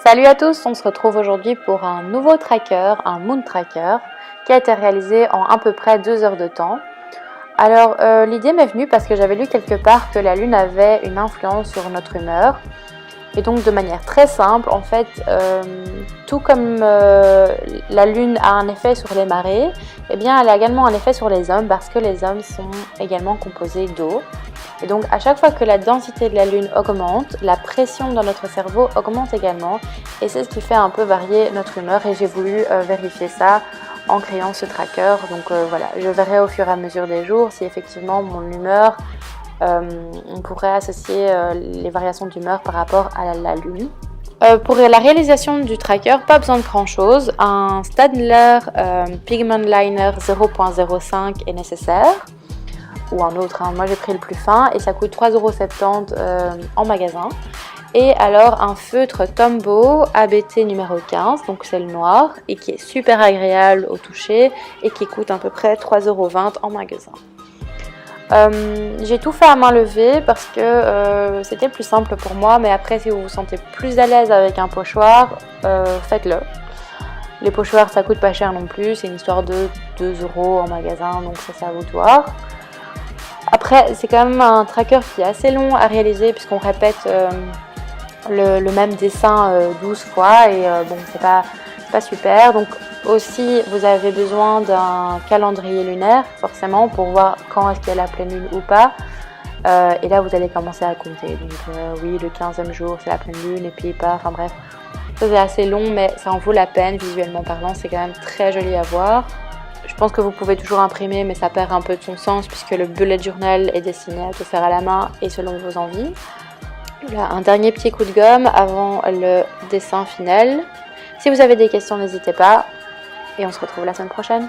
Salut à tous, on se retrouve aujourd'hui pour un nouveau tracker, un moon tracker, qui a été réalisé en à peu près 2 heures de temps. Alors l'idée m'est venue parce que j'avais lu quelque part que la lune avait une influence sur notre humeur. Et donc de manière très simple, en fait, tout comme la lune a un effet sur les marées, eh bien elle a également un effet sur les hommes parce que les hommes sont également composés d'eau. Et donc à chaque fois que la densité de la lune augmente, la pression dans notre cerveau augmente également. Et c'est ce qui fait un peu varier notre humeur et j'ai voulu vérifier ça en créant ce tracker. Donc voilà, je verrai au fur et à mesure des jours si effectivement mon humeur, on pourrait associer les variations d'humeur par rapport à la lune. Pour la réalisation du tracker, pas besoin de grand chose. Un Staedtler Pigment Liner 0.05 est nécessaire, ou un autre, hein. Moi j'ai pris le plus fin et ça coûte 3,70 € en magasin. Et alors un feutre Tombow ABT numéro 15, donc c'est le noir, et qui est super agréable au toucher et qui coûte à peu près 3,20 € en magasin. J'ai tout fait à main levée parce que c'était plus simple pour moi, mais après si vous vous sentez plus à l'aise avec un pochoir, faites-le. Les pochoirs ça coûte pas cher non plus, c'est une histoire de 2 € en magasin, donc ça c'est à vous de voir. Après c'est quand même un tracker qui est assez long à réaliser puisqu'on répète le même dessin 12 fois et bon c'est pas super. Donc aussi vous avez besoin d'un calendrier lunaire forcément pour voir quand est-ce qu'il y a la pleine lune ou pas, et là vous allez commencer à compter. Donc oui, le 15e jour c'est la pleine lune et puis pas, enfin bref, ça c'est assez long mais ça en vaut la peine visuellement parlant, c'est quand même très joli à voir. Je pense que vous pouvez toujours imprimer mais ça perd un peu de son sens puisque le bullet journal est destiné à tout faire à la main et selon vos envies. Voilà, un dernier petit coup de gomme avant le dessin final. Si vous avez des questions, n'hésitez pas. Et on se retrouve la semaine prochaine.